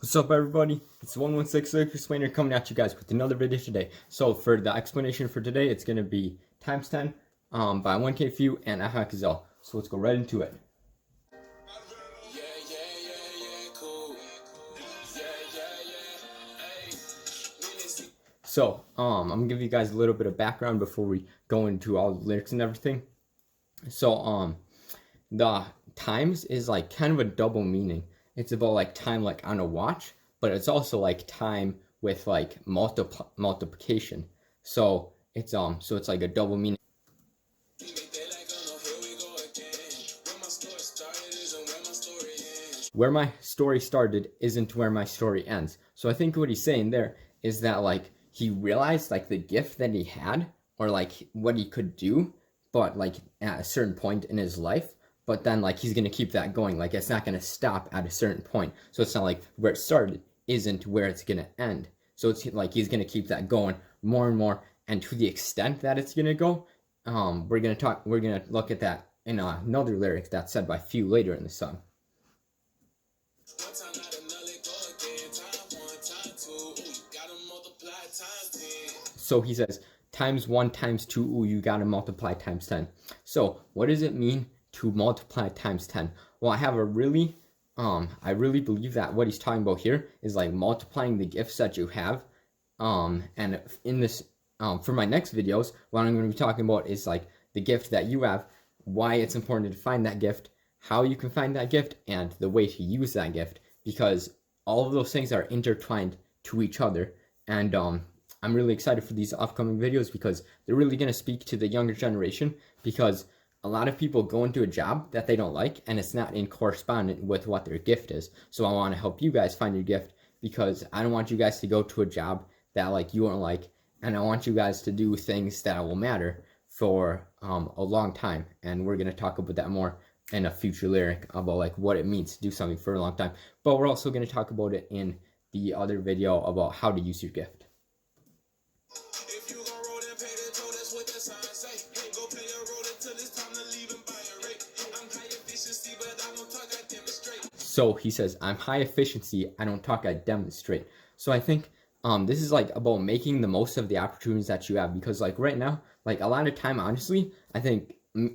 What's up, everybody? It's 116 Explainer coming at you guys with another video today. So for the explanation for today, it's going to be times 10 by 1K Phew and Aha Gazelle. So let's go right into it. So I'm gonna give you guys a little bit of background before we go into all the lyrics and everything. So the times is like kind of a double meaning. It's about like time like on a watch, but it's also like time with like multiplication. So it's like a double meaning. Where my story started isn't where my story ends. So I think what he's saying there is that like he realized like the gift that he had or like what he could do, but like at a certain point in his life. But then like he's gonna keep that going. Like it's not gonna stop at a certain point. So it's not like where it started isn't where it's gonna end. So it's like he's gonna keep that going more and more. And to the extent that it's gonna go, we're gonna look at that in another lyric that's said by Phew later in the song. So he says times 1 times 2, ooh, you gotta multiply times 10. So what does it mean to multiply times 10? Well, I really believe that what he's talking about here is like multiplying the gifts that you have. And in this, for my next videos, what I'm going to be talking about is like the gift that you have, why it's important to find that gift, how you can find that gift, and the way to use that gift, because all of those things are intertwined to each other. And I'm really excited for these upcoming videos because they're really going to speak to the younger generation, because a lot of people go into a job that they don't like and it's not in correspondence with what their gift is. So I want to help you guys find your gift, because I don't want you guys to go to a job that like you won't like, and I want you guys to do things that will matter for a long time. And we're going to talk about that more in a future lyric about like what it means to do something for a long time. But we're also going to talk about it in the other video about how to use your gift. So he says, I'm high efficiency, I don't talk, I demonstrate. So I think this is like about making the most of the opportunities that you have, because like right now, like a lot of time, honestly, I think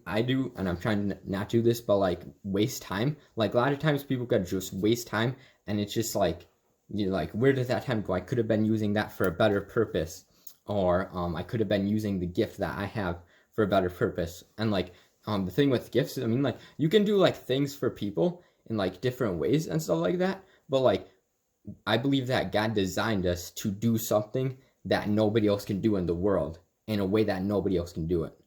I do, and I'm trying to not do this, but like waste time. Like a lot of times people could just waste time, and it's just like, you're like, where did that time go? I could have been using that for a better purpose, or I could have been using the gift that I have for a better purpose. And like the thing with gifts, I mean, like you can do like things for people in like different ways and stuff like that, but like I believe that God designed us to do something that nobody else can do in the world in a way that nobody else can do it.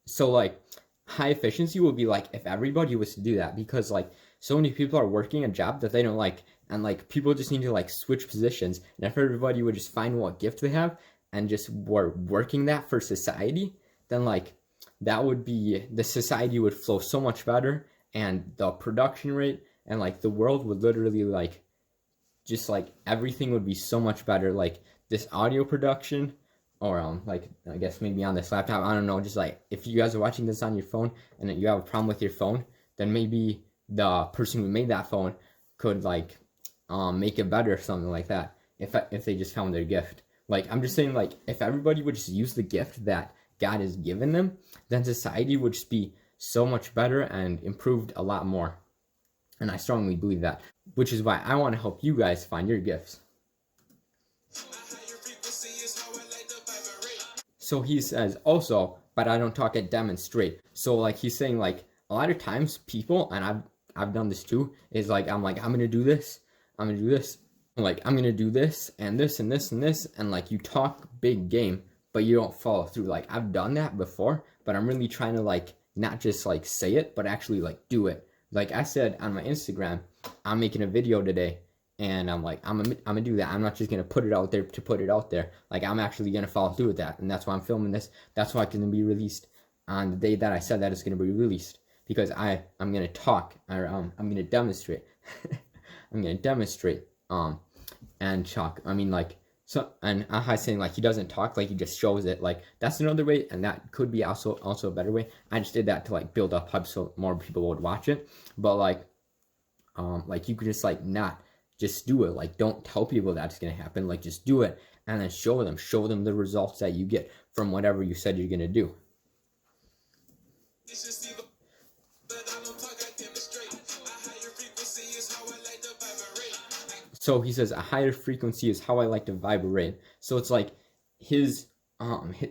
So like high efficiency would be like if everybody was to do that, because like so many people are working a job that they don't like, and like people just need to like switch positions, and if everybody would just find what gift they have and just were working that for society, then like that would be, the society would flow so much better, and the production rate and like the world would literally like just like everything would be so much better. Like this audio production, or like I guess maybe on this laptop, I don't know, just like if you guys are watching this on your phone and you have a problem with your phone, then maybe the person who made that phone could like make it better or something like that, if they just found their gift. Like I'm just saying, like if everybody would just use the gift that God has given them, then society would just be so much better and improved a lot more. And I strongly believe that, which is why I want to help you guys find your gifts. So he says also, but I don't talk, I demonstrate. So like he's saying like a lot of times people, and I've done this too, is like I'm gonna do this, I'm gonna do this, like I'm gonna do this and this and this and this, and like you talk big game, but you don't follow through. Like I've done that before, but I'm really trying to like not just like say it, but actually like do it. Like I said on my Instagram, I'm making a video today, and I'm like, I'm gonna do that. I'm not just gonna put it out there to put it out there. Like I'm actually gonna follow through with that, and that's why I'm filming this. That's why it's gonna be released on the day that I said that it's gonna be released, because I'm gonna talk, or I'm gonna demonstrate. I'm gonna demonstrate and talk. I mean like. So, and Aha's saying like he doesn't talk, like he just shows it. Like that's another way, and that could be also a better way. I just did that to like build up hype so more people would watch it. But like you could just like not just do it. Like, don't tell people that's gonna happen. Like, just do it, and then show them the results that you get from whatever you said you're gonna do. So he says a higher frequency is how I like to vibrate. So it's like his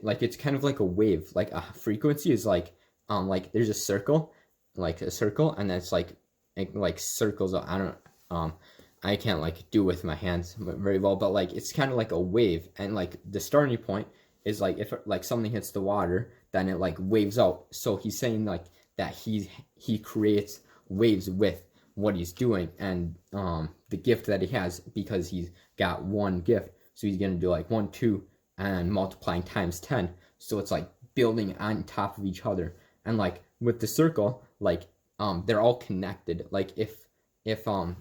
like it's kind of like a wave. Like a frequency is like there's a circle, and that's like circles. I don't I can't like do with my hands very well, but like it's kind of like a wave, and like the starting point is like if like something hits the water, then it like waves out. So he's saying like that he creates waves with what he's doing, and the gift that he has, because he's got one gift, so he's gonna do like 1, 2, and multiplying times 10. So it's like building on top of each other, and like with the circle, like they're all connected. Like if the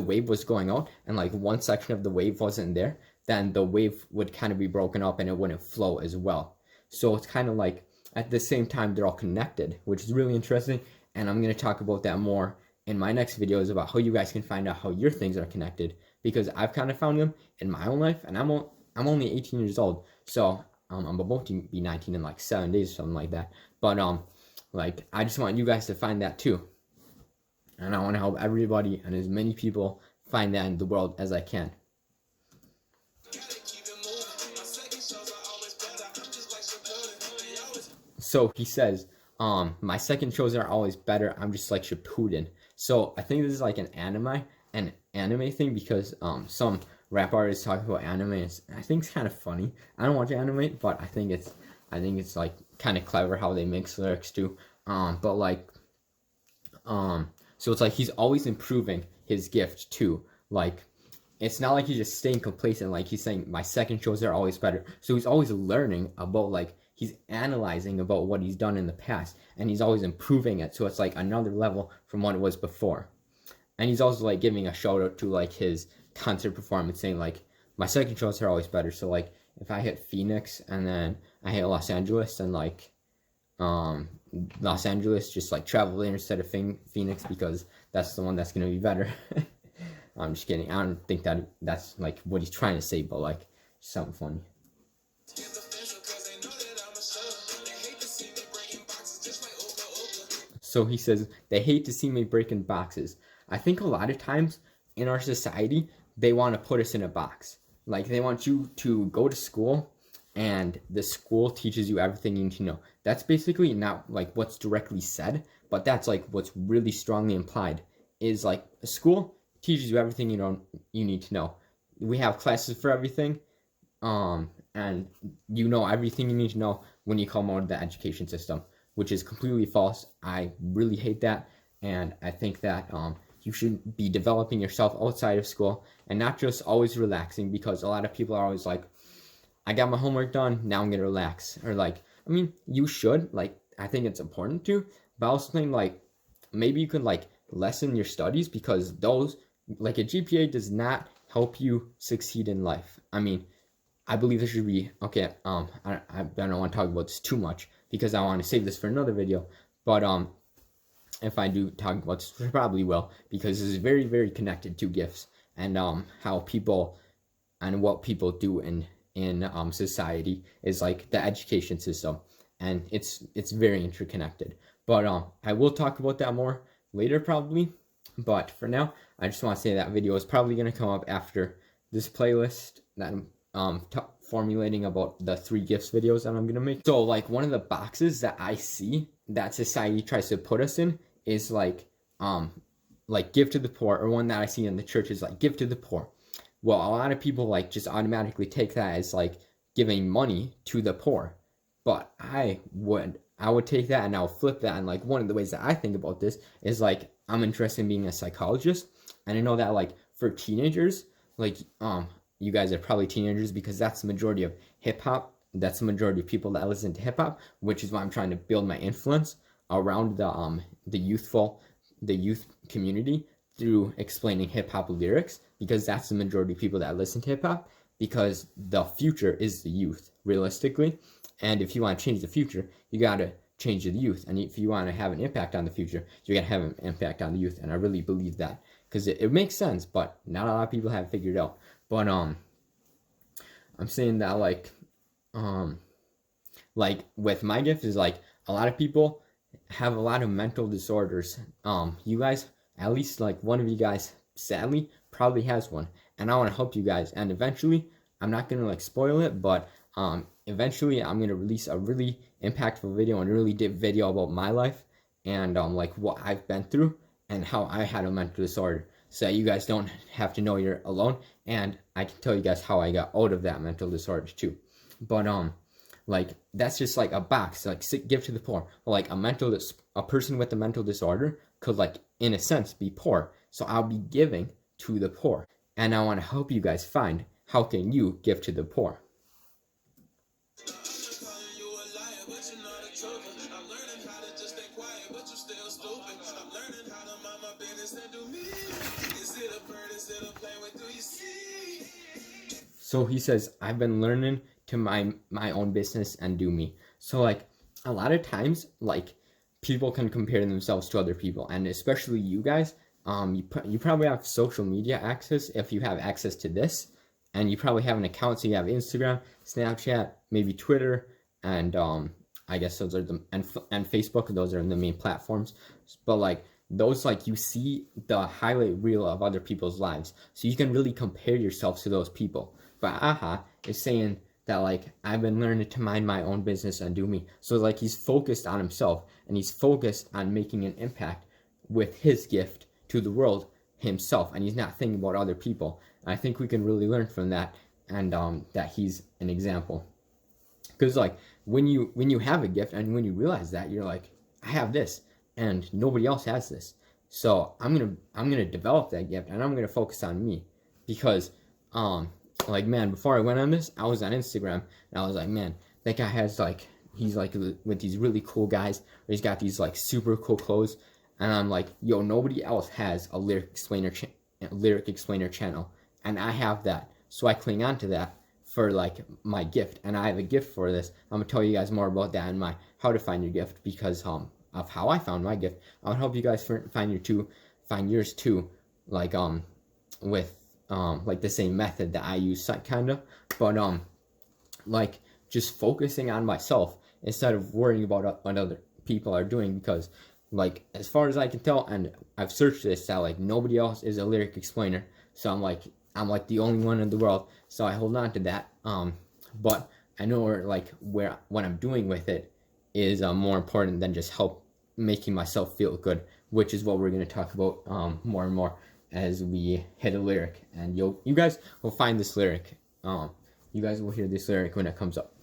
wave was going out and like one section of the wave wasn't there, then the wave would kind of be broken up and it wouldn't flow as well. So it's kind of like at the same time they're all connected, which is really interesting, and I'm going to talk about that more in my next videos about how you guys can find out how your things are connected, because I've kind of found them in my own life, and I'm only 18 years old, so I'm about to be 19 in like 7 days or something like that. But like I just want you guys to find that too, and I want to help everybody and as many people find that in the world as I can. So he says, my second shows are always better. I'm just like Shippuden. So I think this is like an anime thing, because some rap artists talk about anime. I think it's kind of funny. I don't watch anime, but I think it's like kind of clever how they mix lyrics too. But like so it's like he's always improving his gift too. Like it's not like he's just staying complacent. Like he's saying my second shows are always better. So he's always learning about, like, he's analyzing about what he's done in the past, and he's always improving it. So it's like another level from what it was before. And he's also like giving a shout out to like his concert performance, saying like my second shows are always better. So like if I hit Phoenix and then I hit Los Angeles, and like Los Angeles just like travel there instead of Phoenix, because that's the one that's gonna be better. I'm just kidding. I don't think that's like what he's trying to say, but like something funny. So he says, they hate to see me breaking boxes. I think a lot of times in our society, they want to put us in a box. Like they want you to go to school, and the school teaches you everything you need to know. That's basically not like what's directly said, but that's like what's really strongly implied, is like a school teaches you everything you need to know. We have classes for everything, and you know everything you need to know when you come out of the education system, which is completely false. I really hate that, and I think that you should be developing yourself outside of school and not just always relaxing, because a lot of people are always like, I got my homework done, now I'm gonna relax. Or like, I mean, you should, like, I think it's important to, but I also think like maybe you could like lessen your studies, because those, like, a GPA does not help you succeed in life. I mean, I believe there should be, okay, I don't want to talk about this too much, because I want to save this for another video, but if I do talk about this, I probably will, because this is very, very connected to gifts and how people and what people do in society is like the education system, and it's very interconnected. But I will talk about that more later probably. But for now, I just want to say that video is probably going to come up after this playlist that I'm formulating about the 3 gifts videos that I'm going to make. So like one of the boxes that I see that society tries to put us in is like give to the poor, or one that I see in the church is like give to the poor. Well, a lot of people like just automatically take that as like giving money to the poor, but I would take that and I'll flip that. And like one of the ways that I think about this is like I'm interested in being a psychologist, and I know that like for teenagers, like you guys are probably teenagers, because that's the majority of hip hop. That's the majority of people that listen to hip hop, which is why I'm trying to build my influence around the youth community through explaining hip hop lyrics, because that's the majority of people that listen to hip hop, because the future is the youth, realistically. And if you want to change the future, you got to change the youth. And if you want to have an impact on the future, you got to have an impact on the youth. And I really believe that because it makes sense, but not a lot of people have figured out. But I'm saying that like with my gift is like a lot of people have a lot of mental disorders. You guys, at least like one of you guys, sadly, probably has one, and I want to help you guys. And eventually, I'm not gonna like spoil it, but eventually I'm gonna release a really impactful video and really deep video about my life and like what I've been through and how I had a mental disorder, so that you guys don't have to know you're alone, and I can tell you guys how I got out of that mental disorder too. But like that's just like a box, like give to the poor. Like a person with a mental disorder could like in a sense be poor, so I'll be giving to the poor, and I want to help you guys find how can you give to the poor. So he says, I've been learning to mind my own business and do me. So like a lot of times, like people can compare themselves to other people, and especially you guys. You probably have social media access if you have access to this, and you probably have an account. So you have Instagram, Snapchat, maybe Twitter, and I guess those are the and Facebook. Those are the main platforms. But like those, like you see the highlight reel of other people's lives, so you can really compare yourself to those people. But Aha is saying that like I've been learning to mind my own business and do me. So like he's focused on himself, and he's focused on making an impact with his gift to the world himself, and he's not thinking about other people. And I think we can really learn from that, and that he's an example. Because like when you have a gift and when you realize that, you're like, I have this and nobody else has this, so I'm gonna develop that gift, and I'm gonna focus on me. Because like man, before I went on this, I was on Instagram and I was like, man, that guy has like, he's like with these really cool guys, or he's got these like super cool clothes, and I'm like, yo, nobody else has a lyric explainer channel, and I have that, so I cling on to that for like my gift, and I have a gift for this. I'm gonna tell you guys more about that in my how to find your gift, because of how I found my gift. I'll help you guys find yours too, like with like the same method that I use, kind of. But like just focusing on myself instead of worrying about what other people are doing, because like as far as I can tell, and I've searched this, that like nobody else is a lyric explainer, so I'm like the only one in the world, so I hold on to that. But I know what I'm doing with it is more important than just making myself feel good, which is what we're going to talk about more and more as we hit a lyric. And you guys will find this lyric. You guys will hear this lyric when it comes up.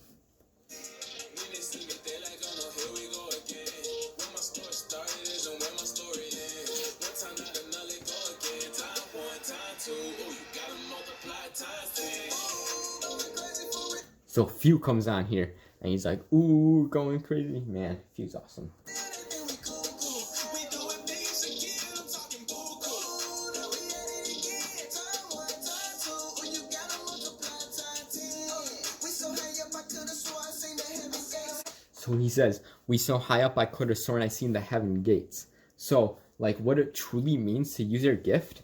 So Phew comes on here, and he's like, ooh, going crazy. Man, Phew's awesome. So he says, we so high up I could have sworn I seen the heaven gates. So like what it truly means to use your gift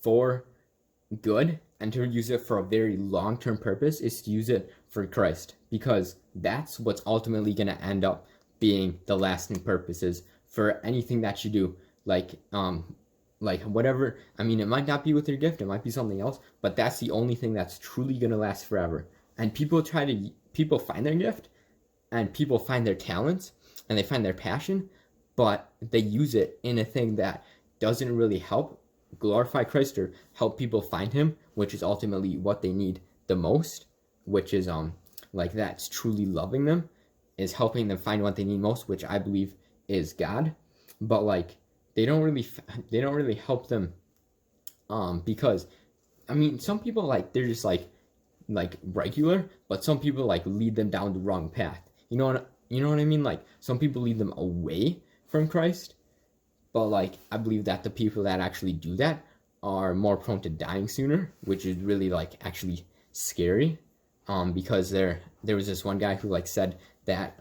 for good, and to use it for a very long-term purpose, is to use it for Christ, because that's what's ultimately going to end up being the lasting purposes for anything that you do. Like whatever, I mean, it might not be with your gift, it might be something else, but that's the only thing that's truly going to last forever. And people find their gift, and people find their talents, and they find their passion, but they use it in a thing that doesn't really help glorify Christ or help people find him, which is ultimately what they need the most, which is like that's truly loving them, is helping them find what they need most, which I believe is God. But like they don't really help them because I mean, some people like they're just like regular, but some people like lead them down the wrong path. You know what I mean? Like some people lead them away from Christ, but like I believe that the people that actually do that are more prone to dying sooner, which is really like actually scary. Because there was this one guy who like said that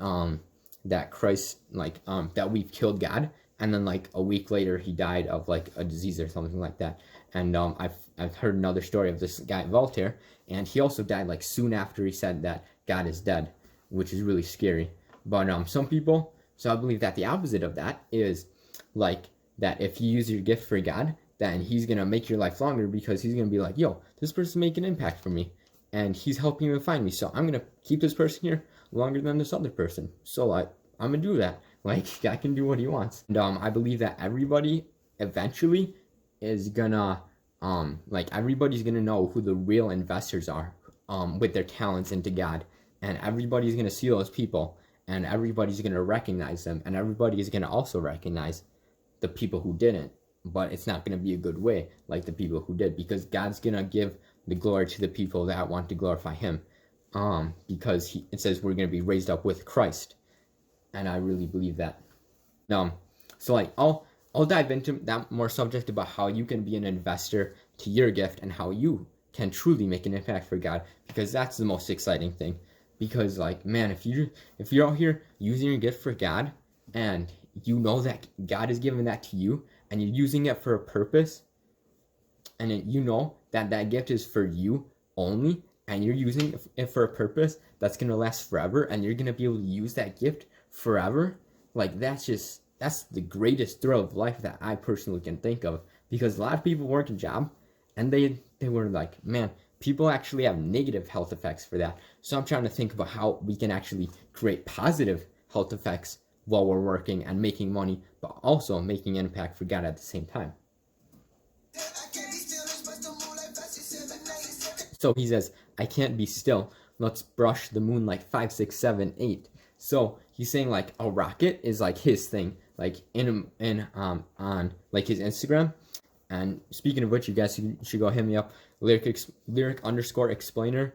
that Christ that we've killed God, and then like a week later he died of like a disease or something like that. And I've heard another story of this guy Voltaire, and he also died like soon after he said that God is dead, which is really scary. But some people, so I believe that the opposite of that is like that if you use your gift for God, then he's gonna make your life longer, because he's gonna be like, yo, this person make an impact for me, and he's helping me find me, so I'm gonna keep this person here longer than this other person. So I'm gonna do that. Like, God can do what he wants. And I believe that everybody eventually is gonna like everybody's gonna know who the real investors are with their talents into God, and everybody's gonna see those people, and everybody's gonna recognize them, and everybody's gonna also recognize the people who didn't. But it's not gonna be a good way, like the people who did, because God's gonna give the glory to the people that want to glorify him, because it says we're gonna be raised up with Christ, and I really believe that. So like I'll dive into that more subject about how you can be an investor to your gift and how you can truly make an impact for God, because that's the most exciting thing. Because like, man, if you're out here using your gift for God, and you know that God is giving that to you, and you're using it for a purpose, and you know that that gift is for you only, and you're using it for a purpose that's gonna last forever, and you're gonna be able to use that gift forever, like that's the greatest thrill of life that I personally can think of. Because a lot of people work a job, and they were like, man, people actually have negative health effects for that. So I'm trying to think about how we can actually create positive health effects while we're working and making money, but also making an impact for God at the same time. So he says, I can't be still. Let's brush the moon like 5, 6, 7, 8. So he's saying like a rocket is like his thing, like on like his Instagram. And speaking of which, you guys should go hit me up, lyric_explainer.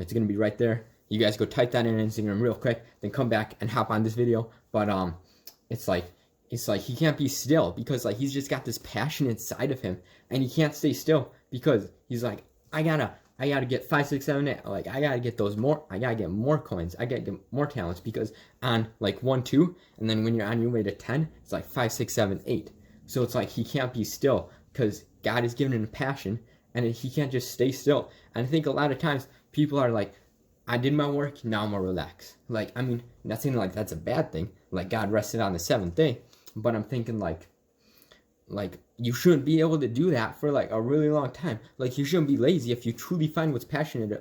It's gonna be right there. You guys go type that in Instagram real quick, then come back and hop on this video. But it's like he can't be still, because like he's just got this passion inside of him, and he can't stay still, because he's like, I gotta get 5, 6, 7, 8. Like I gotta get I gotta get more coins. I gotta get more talents, because on like 1, 2, and then when you're on your way to 10, it's like 5, 6, 7, 8. So it's like he can't be still, because God has given him a passion, and he can't just stay still. And I think a lot of times people are like, I did my work, now I'm gonna relax. Like, I mean, not saying like that's a bad thing. Like God rested on the 7th day, but I'm thinking like you shouldn't be able to do that for like a really long time. Like you shouldn't be lazy if you truly find what you're passionate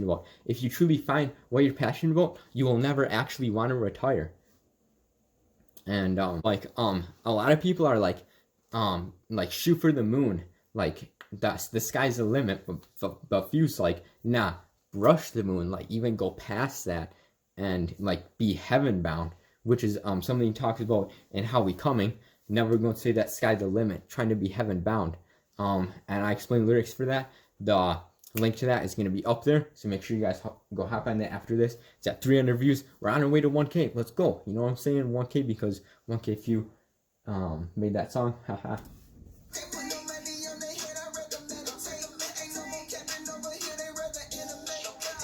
about. If you truly find what you're passionate about, you will never actually want to retire. And a lot of people are like shoot for the moon, like the sky's the limit, but Phew's like, nah, brush the moon, like even go past that, and like be heaven bound, which is something he talks about in How We Coming. Never going to say that sky's the limit, trying to be heaven bound. And I explain lyrics for that. The link to that is going to be up there, so make sure you guys go hop on that after this. It's at 300 views. We're on our way to 1K. Let's go. You know what I'm saying? 1K, because 1K Phew made that song. Haha.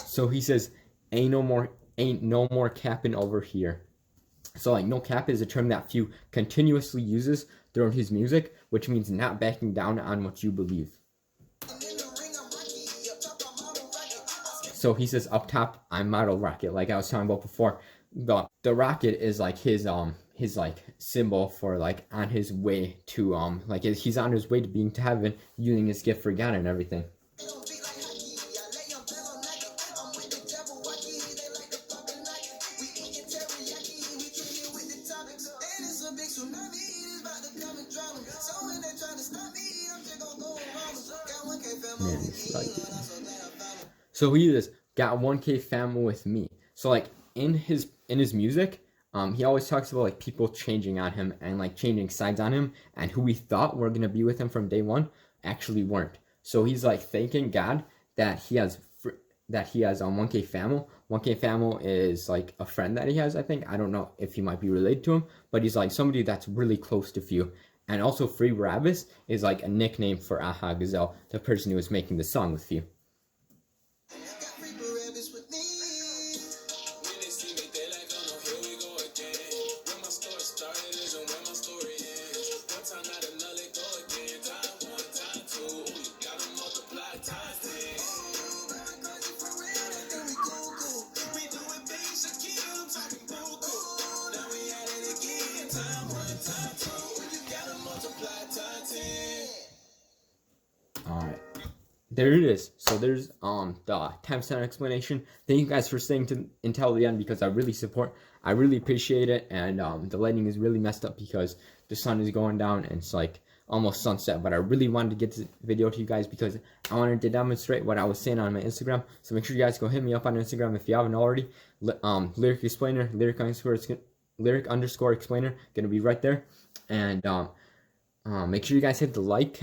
So he says, ain't no more capping over here. So like, no cap is a term that Phew continuously uses throughout his music, which means not backing down on what you believe. So he says, up top, I'm model rocket, like I was talking about before. The rocket is like his like symbol for like on his way to like he's on his way to being to heaven, using his gift for God and everything. Man, so he just got 1K family with me. So like in his music, he always talks about like people changing on him and like changing sides on him, and who we thought were gonna be with him from day one actually weren't. So he's like thanking God that he has 1K family. 1K family is like a friend that he has, I think. I don't know if he might be related to him, but he's like somebody that's really close to Phew. And also Free Barabbas is like a nickname for Aha Gazelle, the person who was making the song with Phew. Alright. There it is. So there's the timestamp explanation. Thank you guys for staying until the end because I really appreciate it, and the lighting is really messed up because the sun is going down and it's like almost sunset, but I really wanted to get this video to you guys because I wanted to demonstrate what I was saying on my Instagram. So make sure you guys go hit me up on Instagram if you haven't already. Lyric explainer, lyric underscore explainer, gonna be right there. And make sure you guys hit the like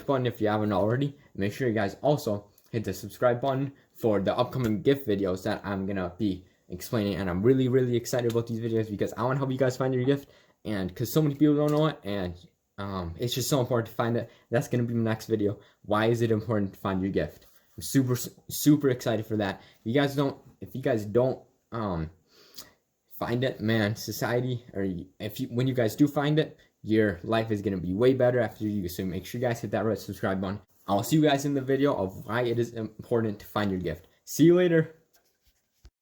button if you haven't already. Make sure you guys also hit the subscribe button for the upcoming gift videos that I'm gonna be explaining. And I'm really excited about these videos because I want to help you guys find your gift, and because so many people don't know it, and it's just so important to find it. That's gonna be my next video. Why is it important to find your gift? I'm super excited for that. If you guys don't find it, man, society, or when you guys do find it, your life is gonna be way better after you. So make sure you guys hit that red subscribe button. I'll see you guys in the video of why it is important to find your gift. See you later.